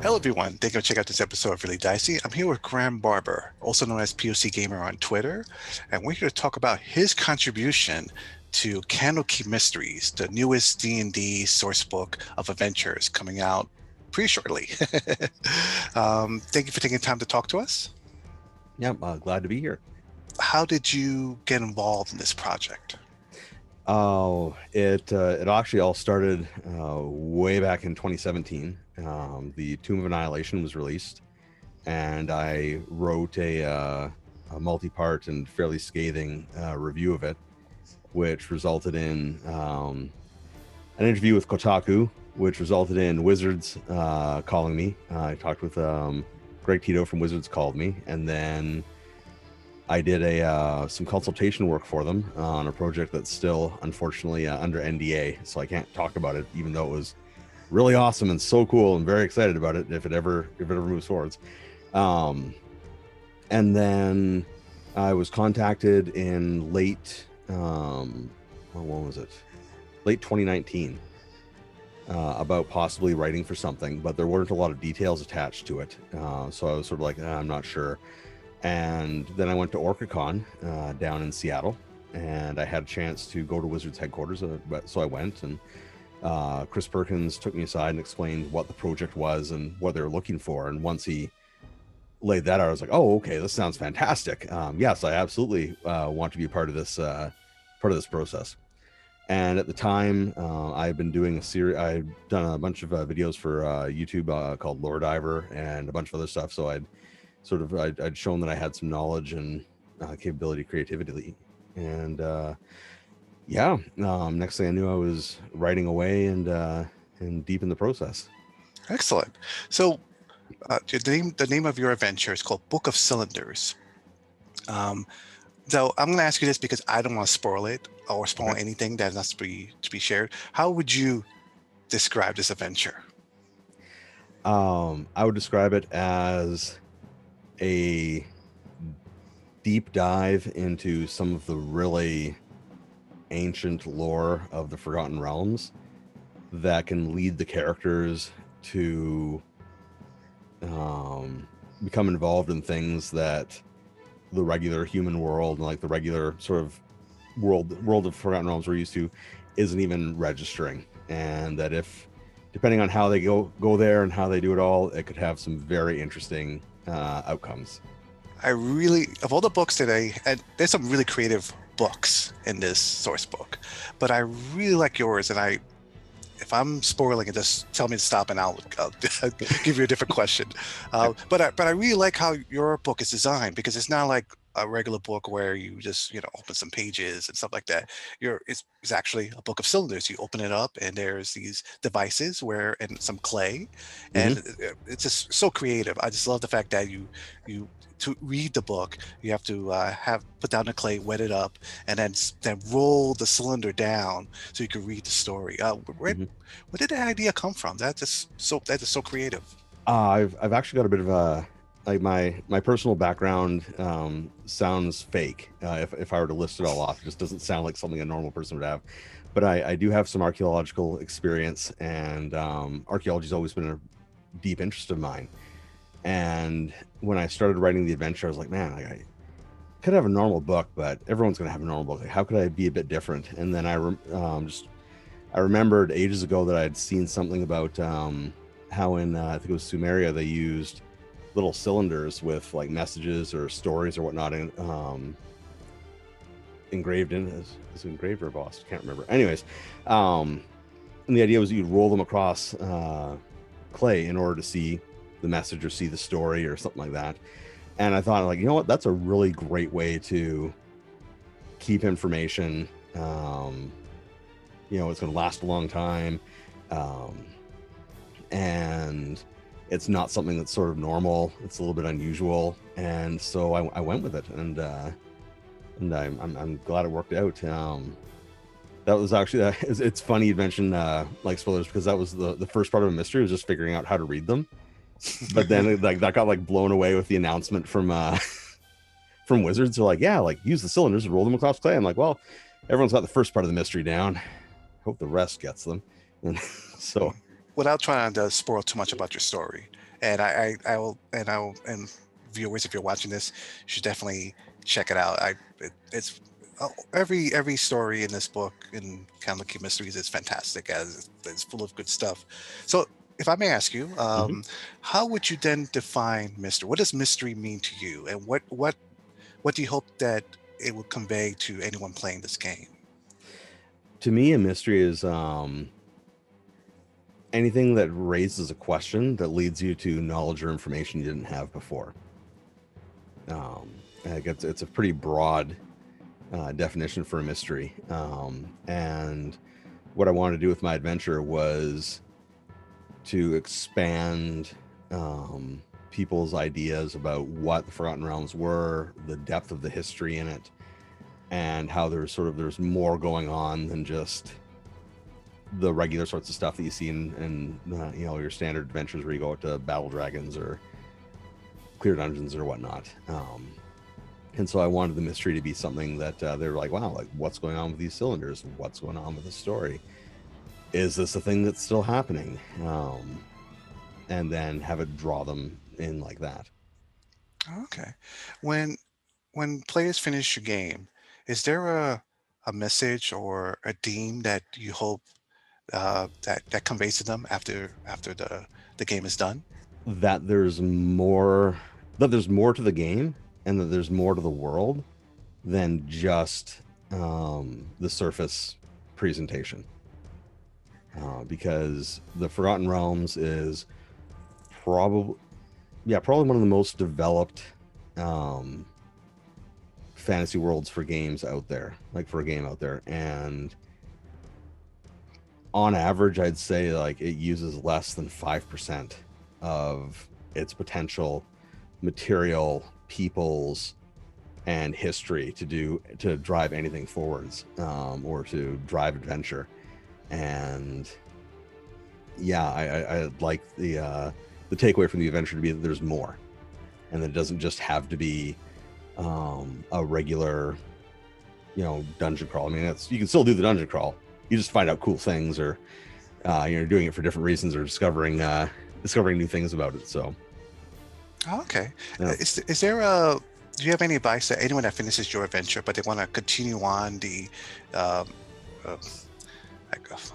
Hello, everyone. Thank you for checking out this episode of Really Dicey. I'm here with Graeme Barber, also known as POC Gamer on Twitter, and we're here to talk about his contribution to Candlekeep Mysteries, the newest D&D source book of adventures coming out pretty shortly. Thank you for taking time to talk to us. Yeah, glad to be here. How did you get involved in this project? Oh, it actually all started way back in 2017. The Tomb of Annihilation was released, and I wrote a multi-part and fairly scathing review of it, which resulted in an interview with Kotaku, which resulted in Wizards calling me. I talked with Greg Tito from Wizards called me, and then I did some consultation work for them on a project that's still, unfortunately, under NDA, so I can't talk about it, even though it was really awesome and so cool. I'm very excited about it if it ever moves forwards. And then I was contacted in late, when was it? Late 2019 about possibly writing for something, but there weren't a lot of details attached to it. So I was sort of like, I'm not sure. And then I went to OrcaCon down in Seattle, and I had a chance to go to Wizards headquarters. So I went, and Chris Perkins took me aside and explained what the project was and what they were looking for. And once he laid that out, I was like, "Oh, okay, this sounds fantastic. Yes, I absolutely want to be a part of this process." And at the time, I've been doing a series. I've done a bunch of videos for YouTube called Lore Diver and a bunch of other stuff. So I'd shown that I had some knowledge and capability, creativity, and next thing I knew, I was writing away and deep in the process. Excellent. So the name of your adventure is called Book of Cylinders. So I'm going to ask you this because I don't want to spoil it or spoil Okay. anything that has to be shared. How would you describe this adventure? I would describe it as a deep dive into some of the really ancient lore of the Forgotten Realms that can lead the characters to become involved in things that the regular human world and like the regular sort of world of Forgotten Realms we're used to isn't even registering, and that if depending on how they go there and how they do it all, it could have some very interesting outcomes. I really, of all the books today, and there's some really creative books in this source book, but I really like yours. And if I'm spoiling it, just tell me to stop, and I'll give you a different question. Okay. But I really like how your book is designed because it's not like a regular book where you just open some pages and stuff like that. It's actually a book of cylinders. You open it up and there's these devices and some clay, Mm-hmm. and it's just so creative. I just love the fact that you to read the book, you have to have put down the clay, wet it up, and then roll the cylinder down so you can read the story. Mm-hmm. Where did that idea come from? That is so creative. I've actually got a bit of a like my personal background sounds fake if I were to list it all off. It just doesn't sound like something a normal person would have. But I do have some archaeological experience, and archaeology's always been a deep interest of mine. And when I started writing the adventure, I was like, man, I could have a normal book, but everyone's going to have a normal book. Like, how could I be a bit different? And then I remembered ages ago that I had seen something about how in I think it was Sumeria they used little cylinders with like messages or stories or whatnot engraved in. Is it engraved or embossed? Can't remember. Anyways, and the idea was you'd roll them across clay in order to see the message or see the story or something like that. And I thought, like, you know what, that's a really great way to keep information. It's going to last a long time, and it's not something that's sort of normal. It's a little bit unusual, and so I went with it, and I'm glad it worked out. That was actually it's funny you mentioned like spoilers, because that was the first part of a mystery was just figuring out how to read them, but then like that got like blown away with the announcement from from Wizards. They're like, yeah, like use the cylinders and roll them across clay. I'm like, well, everyone's got the first part of the mystery down. Hope the rest gets them. And so Without trying to spoil too much about your story, and and viewers, if you're watching this, you should definitely check it out. It's every story in this book in Candlekeep Mysteries is fantastic, as it's full of good stuff. So, if I may ask you, Mhm. how would you then define mystery? What does mystery mean to you, and what do you hope that it will convey to anyone playing this game? To me, a mystery is anything that raises a question that leads you to knowledge or information you didn't have before. I guess it's a pretty broad definition for a mystery. And what I wanted to do with my adventure was to expand people's ideas about what the Forgotten Realms were, the depth of the history in it, and how there's more going on than just the regular sorts of stuff that you see in your standard adventures where you go out to battle dragons or clear dungeons or whatnot. And so I wanted the mystery to be something that they were like, wow, like what's going on with these cylinders? What's going on with the story? Is this a thing that's still happening? And then have it draw them in like that. Okay. When players finish your game, is there a message or a theme that you hope that conveys to them after the game is done? That there's more that there's more to the game and that there's more to the world than just the surface presentation. Because the Forgotten Realms is probably probably one of the most developed um, fantasy worlds for games out there, like for a game out there. And on average, I'd say like it uses less than 5% of its potential material, peoples, and history to drive anything forwards, or to drive adventure. And yeah, I like the takeaway from the adventure to be that there's more, and that it doesn't just have to be a regular, dungeon crawl. I mean, you can still do the dungeon crawl. You just find out cool things, or you're doing it for different reasons, or discovering new things about it. So, Oh, okay. yeah. Is there a do you have any advice that anyone that finishes your adventure but they want to continue on the um, uh,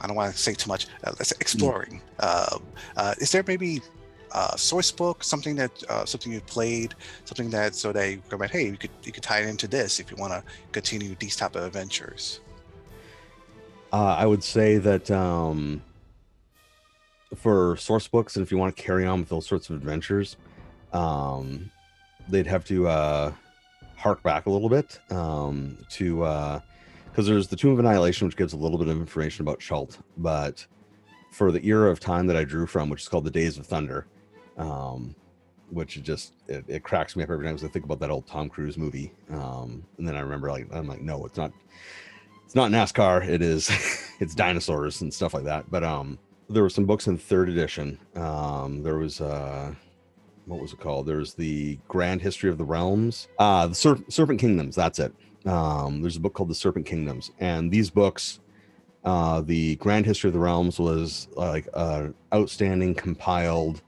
I don't want to say too much. Let's say Mm. exploring. Is there maybe a source book, something that something you played, something that so that you go about, hey, you could tie it into this if you want to continue these type of adventures. I would say that for source books, and if you want to carry on with those sorts of adventures, um, they'd have to hark back a little bit to because there's the Tomb of Annihilation, which gives a little bit of information about Chult, but for the era of time that I drew from, which is called the Days of Thunder, um, which it cracks me up every time as I think about that old Tom Cruise movie. And then I remember I'm like, no, it's not NASCAR. It is it's dinosaurs and stuff like that. But there were some books in third edition. There was what was it called? There's the Grand History of the Realms, the Serpent Kingdoms. That's it. There's a book called the Serpent Kingdoms, and these books, the Grand History of the Realms was like an outstanding compiled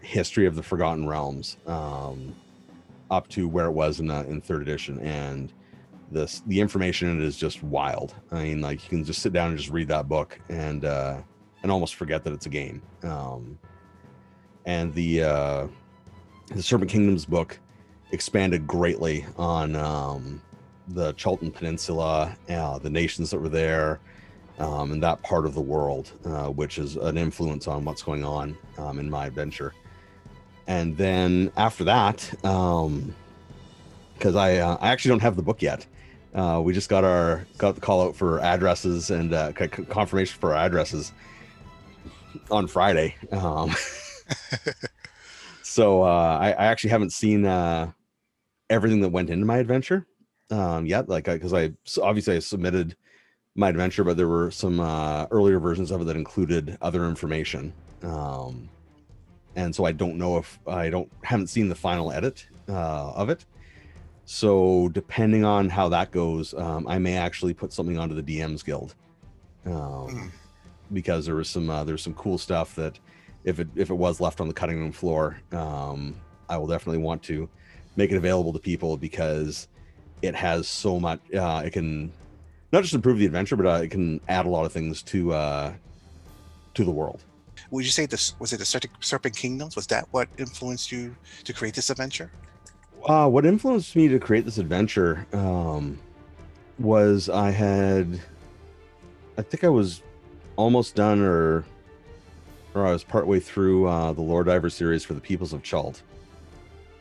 history of the Forgotten Realms, up to where it was in third edition, and the information in it is just wild. I mean, like you can just sit down and just read that book and almost forget that it's a game. And the Serpent Kingdoms book expanded greatly on the Chultan Peninsula, the nations that were there, and that part of the world, which is an influence on what's going on in my adventure. And then after that, because I actually don't have the book yet. We just got the call out for addresses and confirmation for our addresses on Friday. So I actually haven't seen everything that went into my adventure yet. Like, because obviously I submitted my adventure, but there were some earlier versions of it that included other information. And so I don't know if haven't seen the final edit of it. So depending on how that goes, I may actually put something onto the DM's Guild, Mm. because there was some cool stuff that if it was left on the cutting room floor, I will definitely want to make it available to people because it has so much. It can not just improve the adventure, but it can add a lot of things to the world. Would you say this was it the Serpent Kingdoms? Was that what influenced you to create this adventure? What influenced me to create this adventure was I think I was almost done, or I was partway through the Lore Diver series for the Peoples of Chult,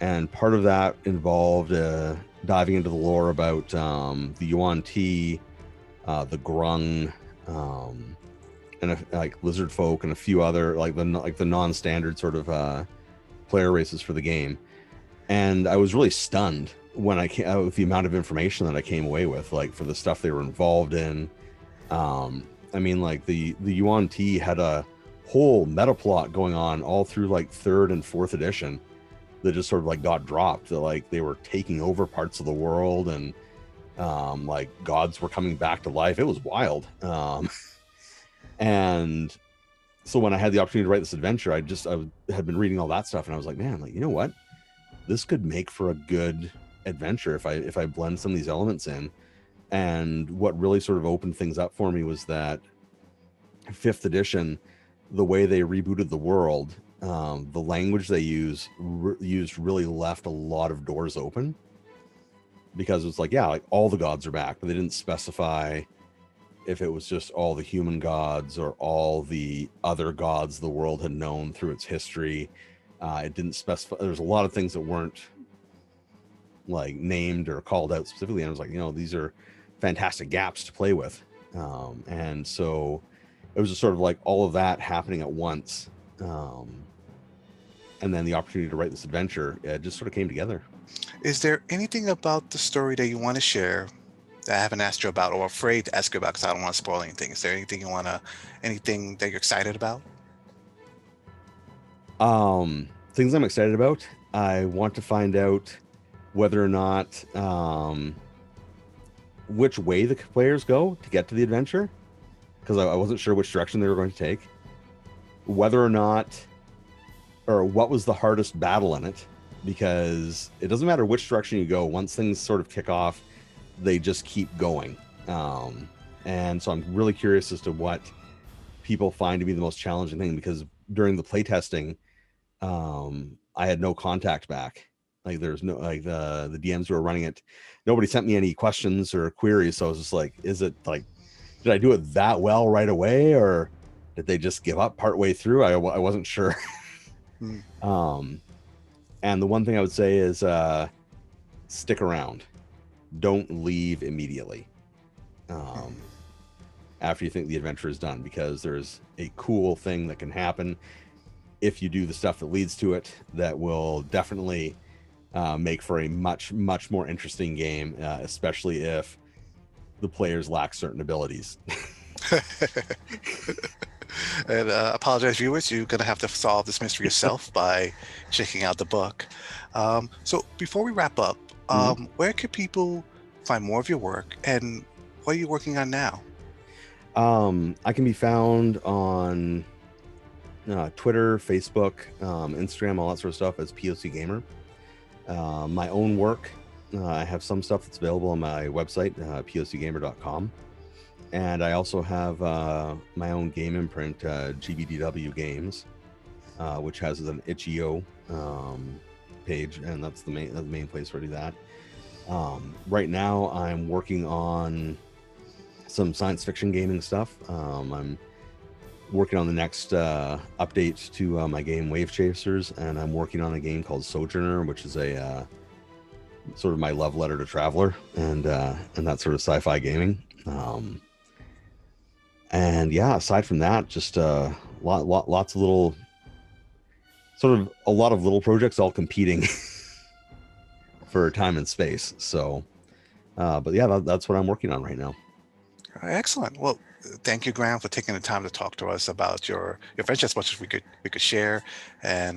and part of that involved diving into the lore about the Yuan Ti, the Grung, and like lizard folk, and a few other like the non-standard sort of player races for the game. And I was really stunned when I came out with the amount of information that I came away with, like for the stuff they were involved in. I mean, like the Yuan Ti had a whole meta plot going on all through like third and fourth edition that just sort of like got dropped. That like they were taking over parts of the world, and like gods were coming back to life. It was wild. And so when I had the opportunity to write this adventure, I had been reading all that stuff, and I was like, man, like, you know what? This could make for a good adventure if I blend some of these elements in. And what really sort of opened things up for me was that fifth edition, the way they rebooted the world, the language they used really left a lot of doors open, because it's like, yeah, like all the gods are back, but they didn't specify if it was just all the human gods or all the other gods the world had known through its history. It didn't specify. There's a lot of things that weren't like named or called out specifically, and I was like, these are fantastic gaps to play with. And so it was just sort of like all of that happening at once. And then the opportunity to write this adventure, it just sort of came together. Is there anything about the story that you want to share that I haven't asked you about, or afraid to ask you about because I don't want to spoil anything? Is there anything that you're excited about? Things I'm excited about. I want to find out whether or not which way the players go to get to the adventure, because I wasn't sure which direction they were going to take. Whether or not, or what was the hardest battle in it, because it doesn't matter which direction you go. Once things sort of kick off, they just keep going. And so I'm really curious as to what people find to be the most challenging thing, because during the playtesting, I had no contact back. Like there's no, like the DMs who were running it, nobody sent me any questions or queries. So I was just like, is it like, did I do it that well right away, or did they just give up partway through? I wasn't sure. And the one thing I would say is stick around. Don't leave immediately after you think the adventure is done, because there's a cool thing that can happen if you do the stuff that leads to it that will definitely make for a much more interesting game, especially if the players lack certain abilities. And apologize, viewers, you're going to have to solve this mystery yourself by checking out the book. So before we wrap up, where can people find more of your work, and what are you working on now? I can be found on Twitter, Facebook, Instagram, all that sort of stuff as POC Gamer. My own work, I have some stuff that's available on my website, pocgamer.com. And I also have my own game imprint, GBDW Games, which has an itch.io page, and that's the main place where I do that. Right now, I'm working on some science fiction gaming stuff. I'm working on the next update to my game Wave Chasers, and I'm working on a game called Sojourner, which is a sort of my love letter to Traveler and that sort of sci-fi gaming. And yeah, aside from that, just lots of little, sort of a lot of little projects all competing for time and space. So, but yeah, that's what I'm working on right now. Excellent. Well, thank you, Graeme, for taking the time to talk to us about your venture as much as we could share, and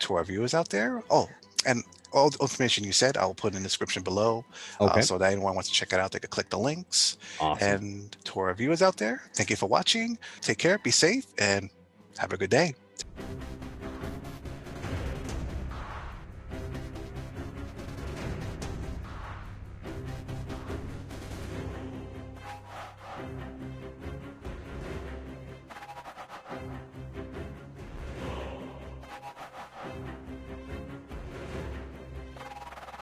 to our viewers out there. Oh, and all the information you said, I'll put in the description below, Okay. so that anyone wants to check it out, they could click the links. Awesome. And to our viewers out there, thank you for watching. Take care, be safe, and Have a good day.